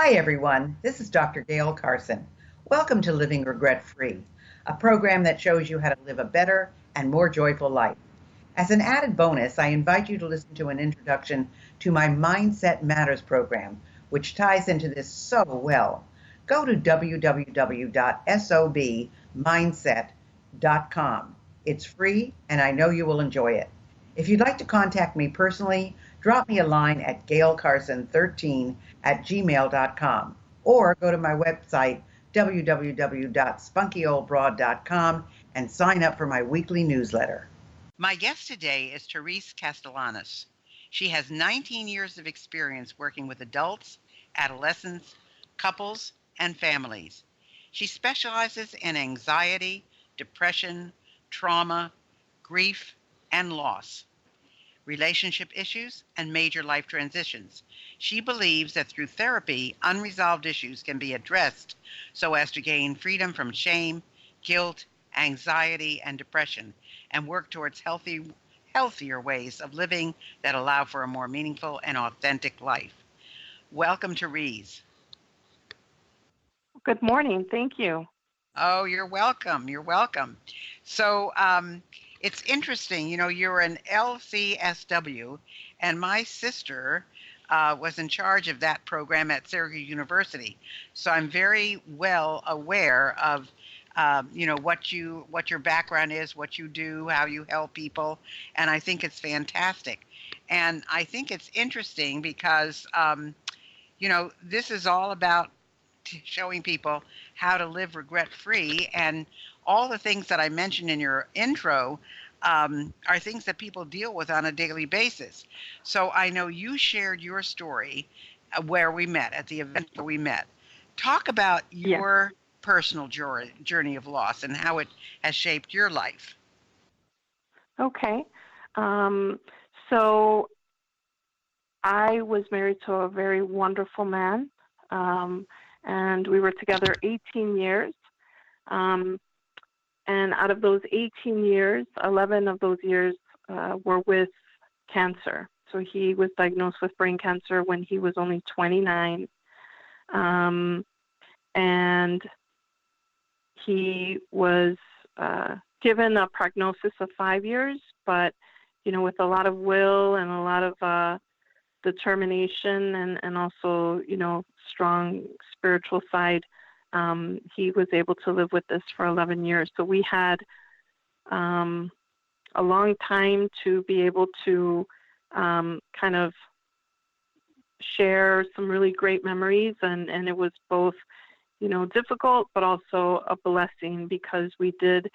Hi, everyone. This is Dr. Gail Carson. Welcome to Living Regret Free, a program that shows you how to live a better and more joyful life. As an added bonus, I invite you to listen to an introduction to my Mindset Matters program, which ties into this so well. Go to www.sobmindset.com. It's free, and I know you will enjoy it. If you'd like to contact me personally, drop me a line at gailcarson13@gmail.com or go to my website, www.spunkyoldbroad.com, and sign up for my weekly newsletter. My guest today is Therese Castellanos. She has 19 years of experience working with adults, adolescents, couples, and families. She specializes in anxiety, depression, trauma, grief, and loss, relationship issues, and major life transitions. She believes that through therapy, unresolved issues can be addressed so as to gain freedom from shame, guilt, anxiety, and depression, and work towards healthier ways of living that allow for a more meaningful and authentic life. Welcome to Rees. Good morning. Thank you. Oh, you're welcome. You're welcome. So it's interesting. You know, you're an LCSW, and my sister was in charge of that program at Syracuse University. So I'm very well aware of what your background is, what you do, how you help people, and I think it's fantastic. And I think it's interesting because this is all about showing people how to live regret free, and all the things that I mentioned in your intro are things that people deal with on a daily basis. So I know you shared your story where we met, at the event where we met. Talk about your personal journey of loss and how it has shaped your life. Okay. So I was married to a very wonderful man, and we were together 18 years. And out of those 18 years, 11 of those years were with cancer. So he was diagnosed with brain cancer when he was only 29. And he was given a prognosis of 5 years, but, with a lot of will and a lot of determination and also, strong spiritual side, he was able to live with this for 11 years. So we had a long time to be able to kind of share some really great memories. And it was both, difficult, but also a blessing because we did,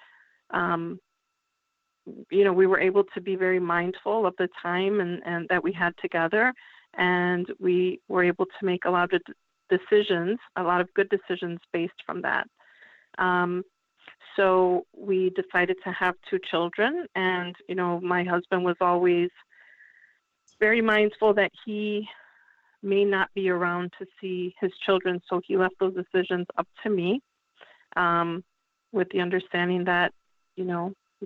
we were able to be very mindful of the time and that we had together. And we were able to make a lot of decisions, a lot of good decisions based from that. So we decided to have 2 children, and, my husband was always very mindful that he may not be around to see his children. So he left those decisions up to me, with the understanding that, he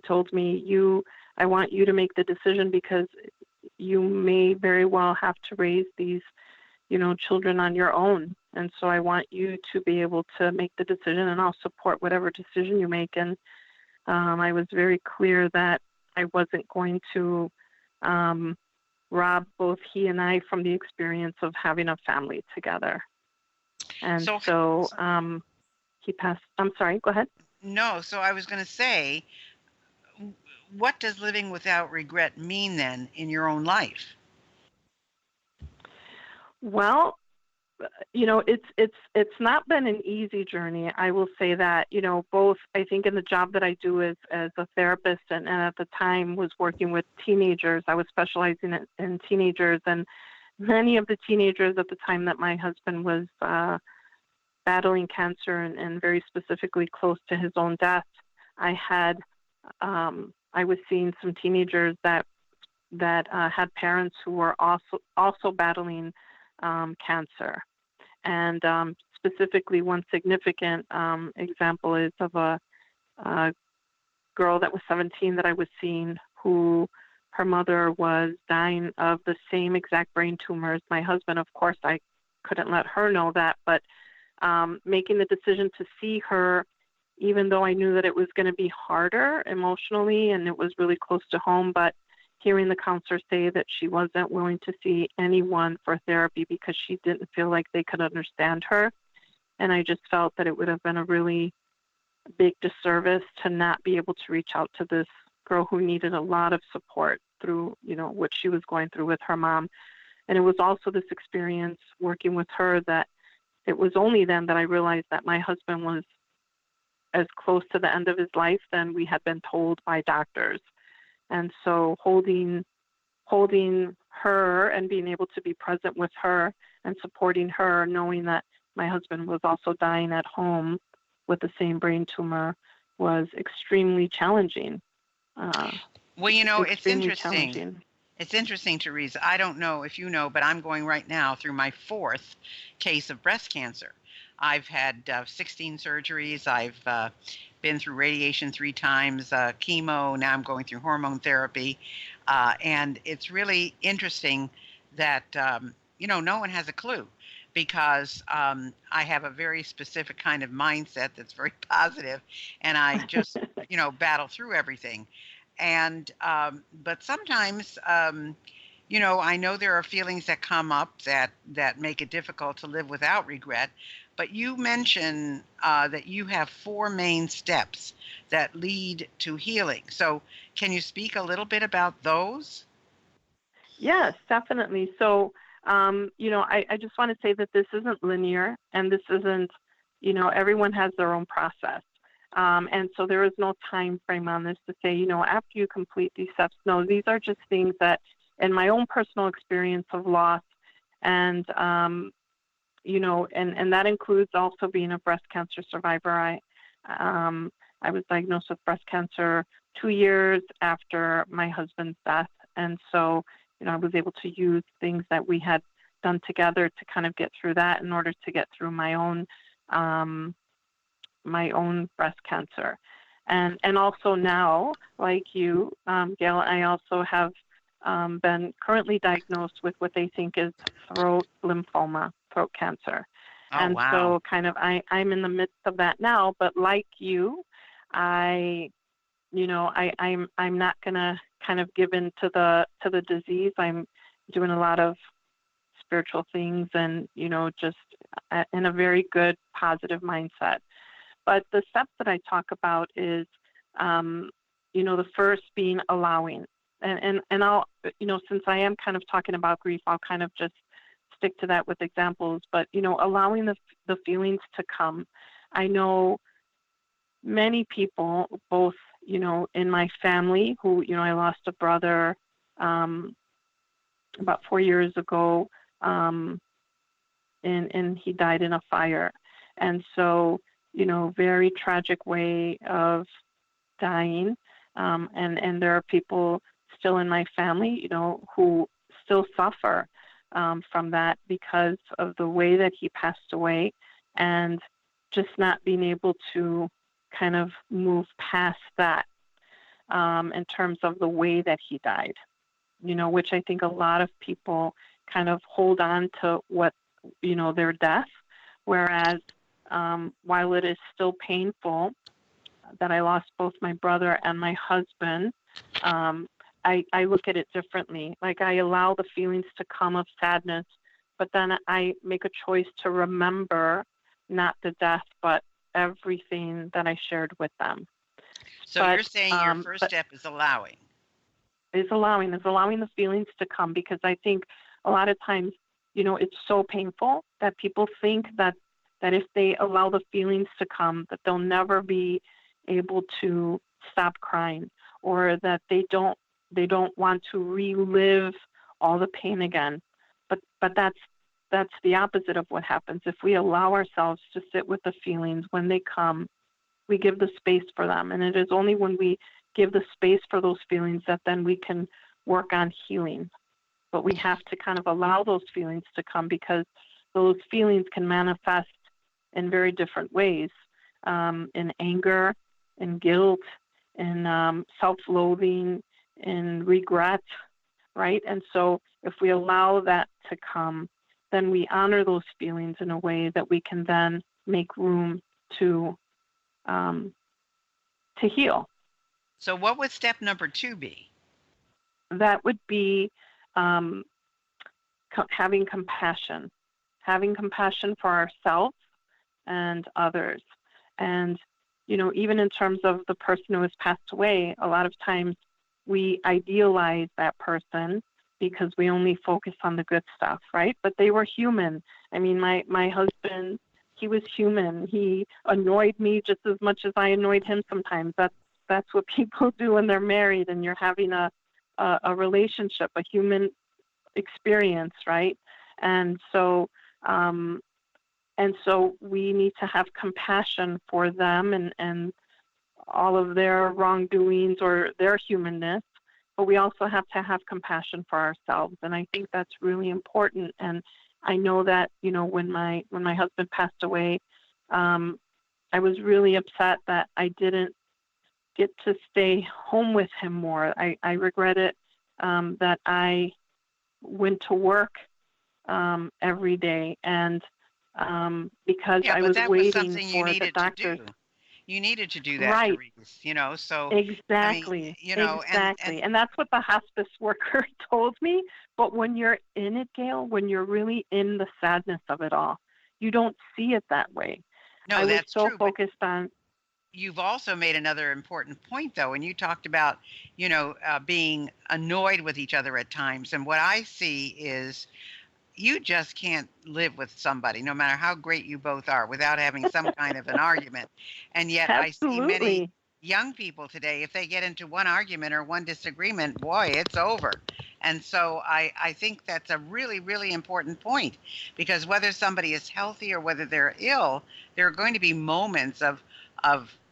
told me, I want you to make the decision because you may very well have to raise these children on your own. And so I want you to be able to make the decision, and I'll support whatever decision you make. And I was very clear that I wasn't going to rob both he and I from the experience of having a family together. And so he passed. I'm sorry, go ahead. No, so I was going to say, what does living without regret mean then in your own life? Well, it's not been an easy journey. I will say that, both, I think in the job that I do as a therapist and at the time was working with teenagers. I was specializing in teenagers, and many of the teenagers at the time that my husband was battling cancer and very specifically close to his own death, I was seeing some teenagers that had parents who were also battling cancer. And specifically, one significant example is of a girl that was 17 that I was seeing, who her mother was dying of the same exact brain tumor as my husband. Of course, I couldn't let her know that, but making the decision to see her, even though I knew that it was going to be harder emotionally and it was really close to home, but hearing the counselor say that she wasn't willing to see anyone for therapy because she didn't feel like they could understand her. And I just felt that it would have been a really big disservice to not be able to reach out to this girl who needed a lot of support through, what she was going through with her mom. And it was also this experience working with her that it was only then that I realized that my husband was as close to the end of his life than we had been told by doctors. And so holding her and being able to be present with her and supporting her, knowing that my husband was also dying at home with the same brain tumor, was extremely challenging. Well, it's interesting. It's interesting, Teresa. I don't know if you know, but I'm going right now through my 4th case of breast cancer. I've had 16 surgeries. I've been through radiation 3 times, chemo. Now I'm going through hormone therapy. And it's really interesting that, no one has a clue, because I have a very specific kind of mindset that's very positive, and I just, battle through everything. And but sometimes, I know there are feelings that come up that make it difficult to live without regret. But you mention that you have 4 main steps that lead to healing. So can you speak a little bit about those? Yes, definitely. So, I just want to say that this isn't linear, and this isn't, everyone has their own process. And so there is no time frame on this to say, after you complete these steps. No, these are just things that in my own personal experience of loss, and and that includes also being a breast cancer survivor. I was diagnosed with breast cancer 2 years after my husband's death. And so, I was able to use things that we had done together to kind of get through that in order to get through my own breast cancer. And also now, like you, Gail, I also have been currently diagnosed with what they think is throat lymphoma, throat cancer. Oh, and wow. So kind of I'm in the midst of that now, but like you, I'm not gonna kind of give in to the disease. I'm doing a lot of spiritual things and, just in a very good, positive mindset. But the steps that I talk about is, the first being allowing. And I'll, since I am kind of talking about grief, I'll kind of just stick to that with examples. But, allowing the feelings to come. I know many people, both, in my family who, I lost a brother about 4 years ago, and he died in a fire. And so, very tragic way of dying. And there are people still in my family, who still suffer from that because of the way that he passed away, and just not being able to kind of move past that in terms of the way that he died, which I think a lot of people kind of hold on to what, their death, whereas while it is still painful that I lost both my brother and my husband, I look at it differently. Like, I allow the feelings to come of sadness, but then I make a choice to remember not the death, but everything that I shared with them. So you're saying your first step is allowing. Is allowing the feelings to come, because I think a lot of times, it's so painful that people think that if they allow the feelings to come, that they'll never be able to stop crying, or that they don't want to relive all the pain again. But that's the opposite of what happens. If we allow ourselves to sit with the feelings when they come, we give the space for them. And it is only when we give the space for those feelings that then we can work on healing. But we have to kind of allow those feelings to come, because those feelings can manifest in very different ways, in anger, in guilt, in self-loathing, in regret, right? And so if we allow that to come, then we honor those feelings in a way that we can then make room to heal. So what would step number 2 be? That would be having compassion for ourselves and others. And, even in terms of the person who has passed away, a lot of times we idealize that person because we only focus on the good stuff, right? But they were human. I mean, my husband, he was human. He annoyed me just as much as I annoyed him sometimes. That's what people do when they're married and you're having a relationship, a human experience, right? And so we need to have compassion for them and all of their wrongdoings or their humanness, but we also have to have compassion for ourselves. And I think that's really important. And I know that, when my husband passed away, I was really upset that I didn't get to stay home with him more. I regret it that I went to work every day, and because I was waiting for the doctors. You needed to do that, right? Therese, so exactly, I mean, exactly, and that's what the hospice worker told me. But when you're in it, Gail, when you're really in the sadness of it all, you don't see it that way. No, I was that's so true, focused on. You've also made another important point, though, and you talked about, being annoyed with each other at times. And what I see is you just can't live with somebody, no matter how great you both are, without having some kind of an argument. And yet Absolutely. I see many young people today, if they get into one argument or one disagreement, boy, it's over. And so I think that's a really, really important point, because whether somebody is healthy or whether they're ill, there are going to be moments of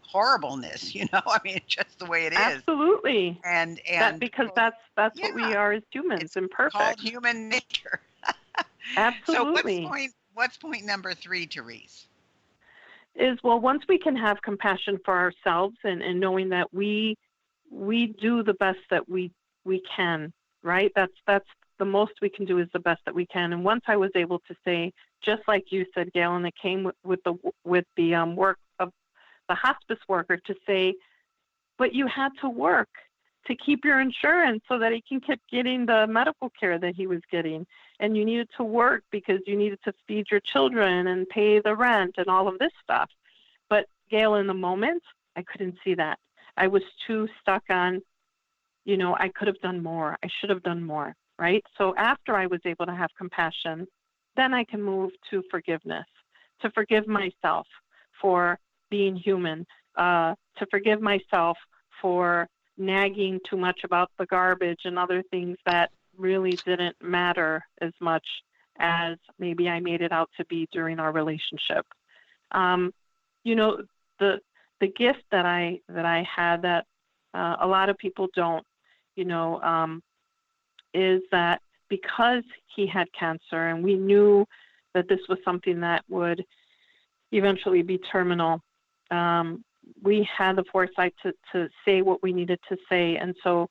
horribleness, I mean, it's just the way it is. Absolutely. And because that's what we are as humans, it's imperfect. called human nature. Absolutely. So what's point number 3, Therese? Is, well, once we can have compassion for ourselves and knowing that we do the best that we can, right? That's the most we can do, is the best that we can. And once I was able to say, just like you said, Gail, and it came with the work of the hospice worker, to say, but you had to work to keep your insurance so that he can keep getting the medical care that he was getting. And you needed to work because you needed to feed your children and pay the rent and all of this stuff. But Gail, in the moment, I couldn't see that. I was too stuck on, I could have done more. I should have done more, right? So after I was able to have compassion, then I can move to forgiveness, to forgive myself for being human, to forgive myself for nagging too much about the garbage and other things that really didn't matter as much as maybe I made it out to be during our relationship. The gift that I had that a lot of people don't, is that because he had cancer and we knew that this was something that would eventually be terminal, we had the foresight to say what we needed to say. And so,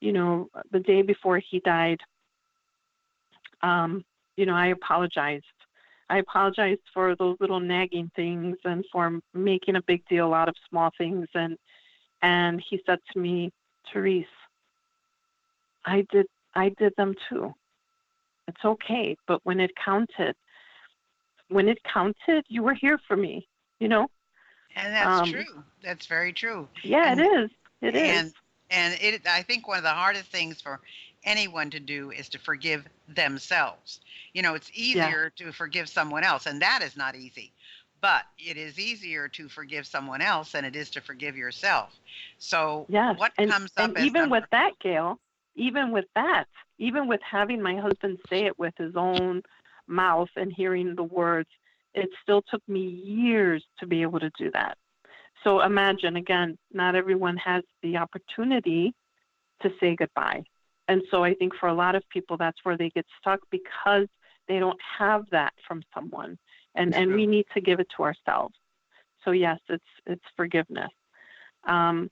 the day before he died, I apologized. I apologized for those little nagging things and for making a big deal out of small things. And he said to me, Therese, I did them too. It's okay. But when it counted, you were here for me, And that's true. That's very true. Yeah, it is. It is. And I think one of the hardest things for anyone to do is to forgive themselves. It's easier to forgive someone else, and that is not easy. But it is easier to forgive someone else than it is to forgive yourself. So what comes up and even with that, Gail, even with having my husband say it with his own mouth and hearing the words, it still took me years to be able to do that. So imagine, again, not everyone has the opportunity to say goodbye. And so I think for a lot of people, that's where they get stuck, because they don't have that from someone. And we need to give it to ourselves. So yes, it's forgiveness. And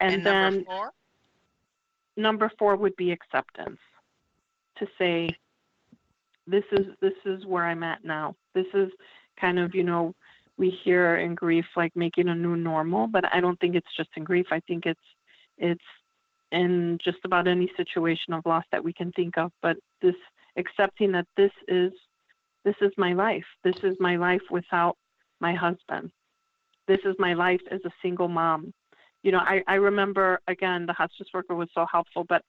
then number 4 would be acceptance. To say, this is where I'm at now. This is kind of, we hear in grief like making a new normal, but I don't think it's just in grief. I think it's in just about any situation of loss that we can think of. But this accepting that this is my life. This is my life without my husband. This is my life as a single mom. I remember, again, the hospice worker was so helpful, but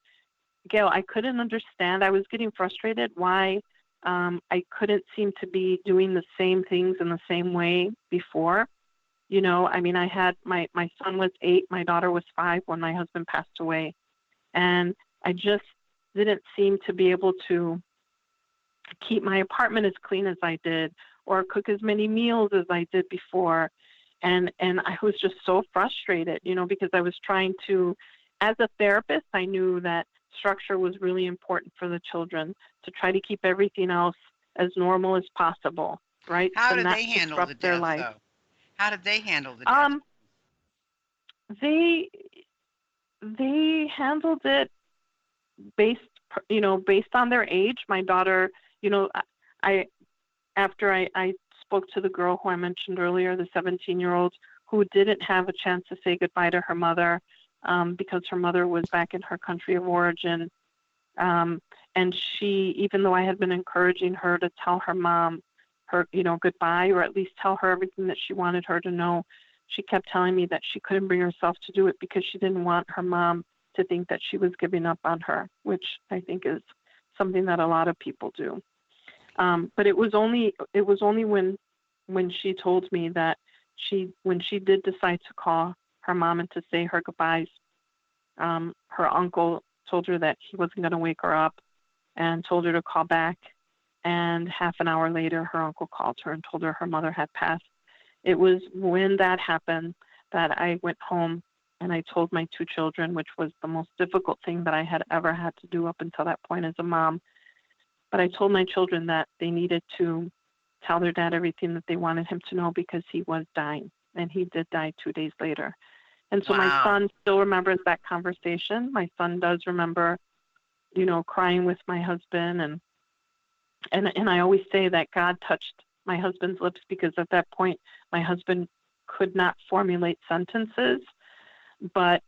Gail, I couldn't understand. I was getting frustrated why I couldn't seem to be doing the same things in the same way before. I had my son was 8, my daughter was 5 when my husband passed away. And I just didn't seem to be able to keep my apartment as clean as I did or cook as many meals as I did before. And I was just so frustrated, because I was trying to, as a therapist, I knew that structure was really important for the children, to try to keep everything else as normal as possible, right? How to did not they handle the disrupt their death, life. though? How did they handle the death? They handled it based on their age. My daughter, I after I spoke to the girl who I mentioned earlier, the 17-year-old who didn't have a chance to say goodbye to her mother because her mother was back in her country of origin. And she, even though I had been encouraging her to tell her mom her, goodbye, or at least tell her everything that she wanted her to know, she kept telling me that she couldn't bring herself to do it because she didn't want her mom to think that she was giving up on her, which I think is something that a lot of people do. But it was only when she told me that when she did decide to call her mom and to say her goodbyes, her uncle told her that he wasn't going to wake her up and told her to call back. And half an hour later, her uncle called her and told her her mother had passed. It was when that happened that I went home and I told my 2 children, which was the most difficult thing that I had ever had to do up until that point as a mom. But I told my children that they needed to tell their dad everything that they wanted him to know because he was dying, and he did die 2 days later. And so my son still remembers that conversation. My son does remember, crying with my husband. And I always say that God touched my husband's lips because at that point, my husband could not formulate sentences, but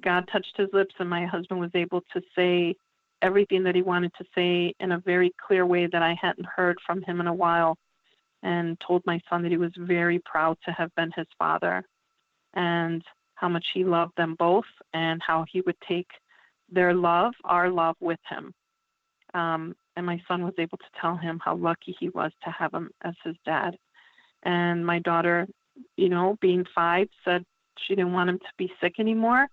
God touched his lips and my husband was able to say everything that he wanted to say in a very clear way that I hadn't heard from him in a while, and told my son that he was very proud to have been his father and how much he loved them both and how he would take their love, our love, with him. And my son was able to tell him how lucky he was to have him as his dad. And my daughter, being 5, said she didn't want him to be sick anymore.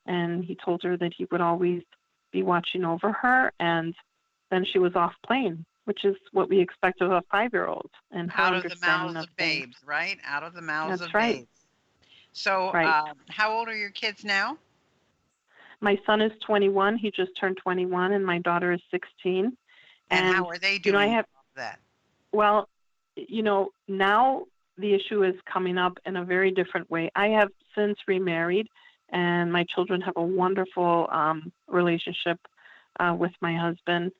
And he told her that he would always be watching over her. And then she was off playing, which is what we expect of a 5-year-old. And her Out of the understanding mouths of of things. babes, right? Out of the mouths That's of right. babes. So Right. how old are your kids now? My son is 21. He just turned 21, and my daughter is 16. And how are they doing I have, that? well, now the issue is coming up in a very different way. I have since remarried, and my children have a wonderful relationship with my husband.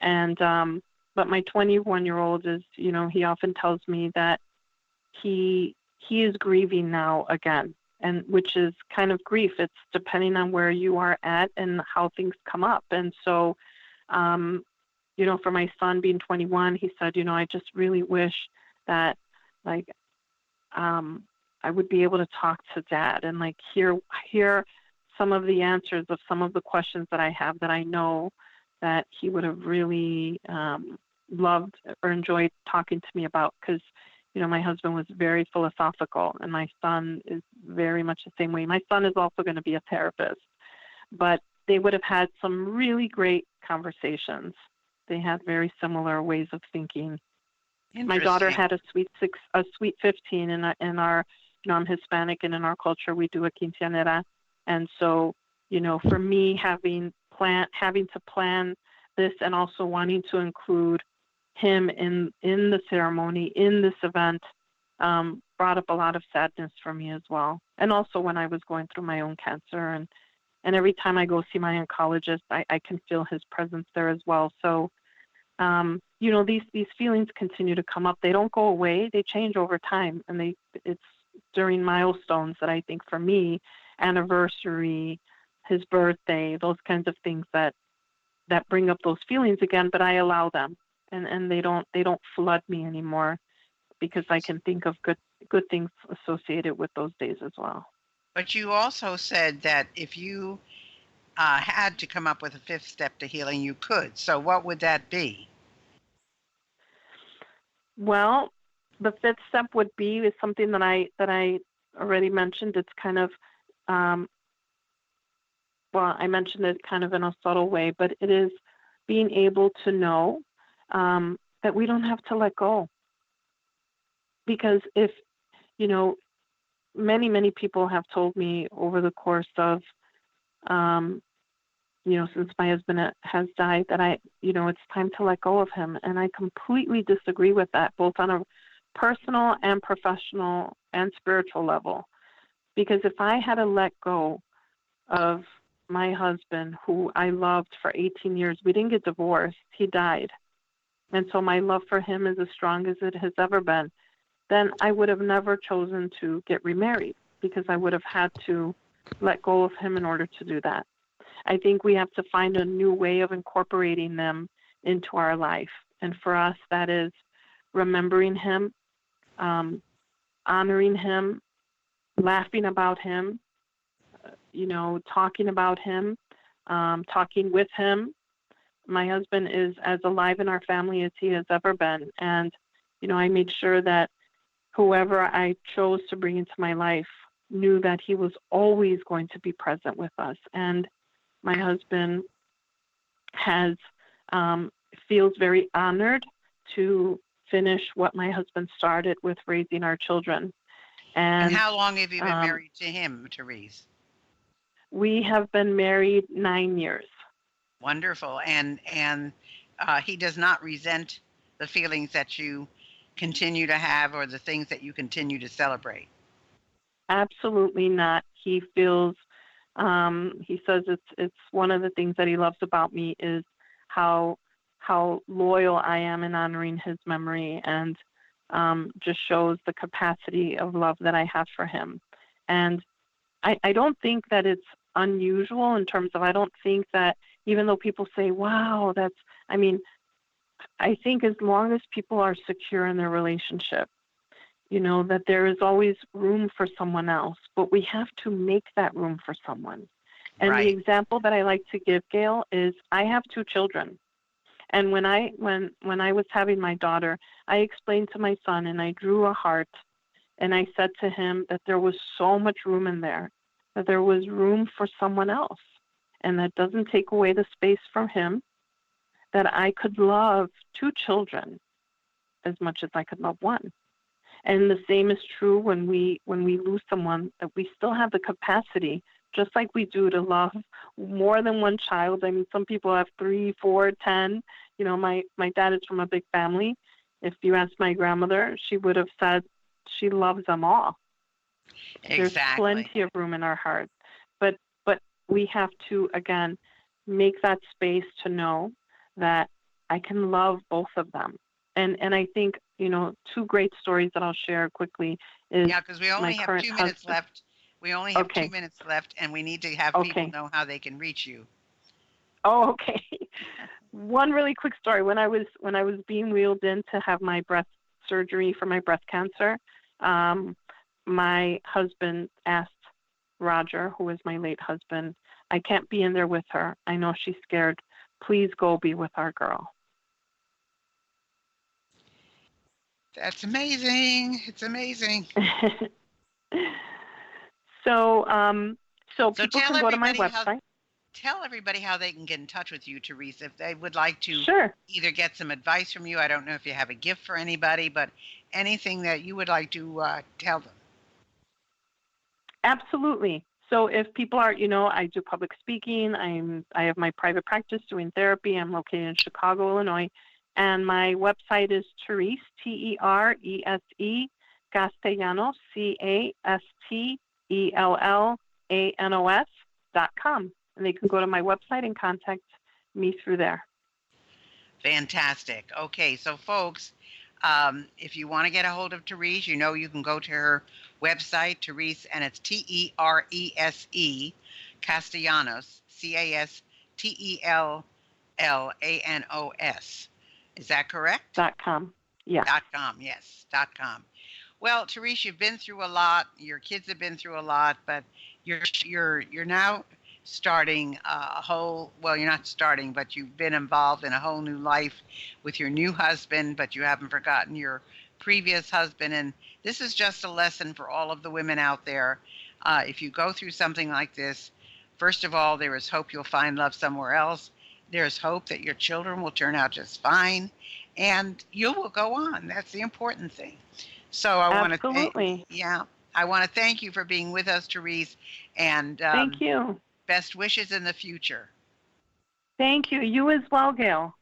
And but my 21-year-old is, he often tells me that he is grieving now again, and which is kind of grief. It's depending on where you are at and how things come up. And so, for my son being 21, he said, I just really wish that, like, I would be able to talk to Dad and like hear some of the answers of some of the questions that I have that I know that he would have really loved or enjoyed talking to me about, because my husband was very philosophical and my son is very much the same way. My son is also going to be a therapist, but they would have had some really great conversations. They had very similar ways of thinking. My daughter had a sweet 15 in our, I'm Hispanic, and in our culture we do a quinceañera. And so, for me having to plan this and also wanting to include him in the ceremony, in this event, brought up a lot of sadness for me as well. And also when I was going through my own cancer, and every time I go see my oncologist, I can feel his presence there as well. So these feelings continue to come up. They don't go away. They change over time, and it's during milestones that I think for me, anniversary, his birthday, those kinds of things that bring up those feelings again. But I allow them, and they don't flood me anymore, because I can think of good things associated with those days as well. But you also said that if you had to come up with a fifth step to healing, you could. So what would that be? Well, the fifth step would be is something that I already mentioned. It's kind of, I mentioned it kind of in a subtle way, but it is being able to know that we don't have to let go. Because if, many people have told me over the course of, since my husband has died, that it's time to let go of him. And I completely disagree with that, both on a personal and professional and spiritual level. Because if I had to let go of my husband, who I loved for 18 years, we didn't get divorced, he died. And so my love for him is as strong as it has ever been. Then I would have never chosen to get remarried, because I would have had to let go of him in order to do that. I think we have to find a new way of incorporating them into our life. And for us, that is remembering him, honoring him, laughing about him, talking about him, talking with him. My husband is as alive in our family as he has ever been. And, I made sure that whoever I chose to bring into my life knew that he was always going to be present with us. And my husband feels very honored to finish what my husband started with raising our children. And how long have you been married to him, Therese? We have been married 9 years. Wonderful. And he does not resent the feelings that you continue to have, or the things that you continue to celebrate? Absolutely not. He feels, he says it's one of the things that he loves about me is how loyal I am in honoring his memory, and just shows the capacity of love that I have for him. And I don't think that it's unusual in terms of, I don't think that, even though people say, wow, I think as long as people are secure in their relationship, that there is always room for someone else, but we have to make that room for someone. And right. The example that I like to give, Gail, is I have 2 children. And when I was having my daughter, I explained to my son, and I drew a heart, and I said to him that there was so much room in there, that there was room for someone else. And that doesn't take away the space from him, that I could love 2 children as much as I could love one. And the same is true when we lose someone, that we still have the capacity, just like we do, to love more than one child. Some people have 3, 4, 10. My dad is from a big family. If you asked my grandmother, she would have said she loves them all. Exactly. There's plenty of room in our heart. But we have to, again, make that space to know that I can love both of them. And I think, 2 great stories that I'll share quickly is, yeah, because we only have 2 minutes left. We only have 2 minutes left, and we need to have people know how they can reach you. Oh, okay. One really quick story. When I was being wheeled in to have my breast surgery for my breast cancer, my husband asked Roger, who was my late husband, I can't be in there with her. I know she's scared. Please go be with our girl. That's amazing. It's amazing. So people can go to my website. Tell everybody how they can get in touch with you, Therese, if they would like to either get some advice from you. I don't know if you have a gift for anybody, but anything that you would like to tell them. Absolutely. So if people are, I do public speaking. I have my private practice doing therapy. I'm located in Chicago, Illinois. And my website is Therese, Terese, Castellanos, CASTELLANOS.com. And they can go to my website and contact me through there. Fantastic. Okay, so folks, if you want to get a hold of Therese, you know you can go to her website, Therese, and it's Terese Castellanos, Castellanos. Is that correct? .com. Yeah. .com, yes, .com. Well, Therese, you've been through a lot. Your kids have been through a lot, but you're now starting a whole, well, you're not starting, but you've been involved in a whole new life with your new husband, but you haven't forgotten your previous husband. And this is just a lesson for all of the women out there. If you go through something like this, first of all, there is hope you'll find love somewhere else. There's hope that your children will turn out just fine, and you will go on. That's the important thing. So I want to Absolutely. I want to thank you for being with us, Therese, and Thank you. best wishes in the future. Thank you. You as well, Gail.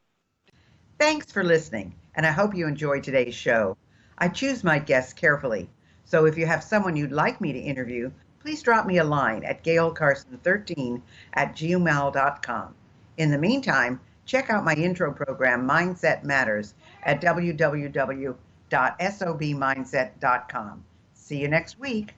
Thanks for listening, and I hope you enjoyed today's show. I choose my guests carefully, so if you have someone you'd like me to interview, please drop me a line at gailcarson13@gmail.com. In the meantime, check out my intro program, Mindset Matters, at www.sobmindset.com. See you next week.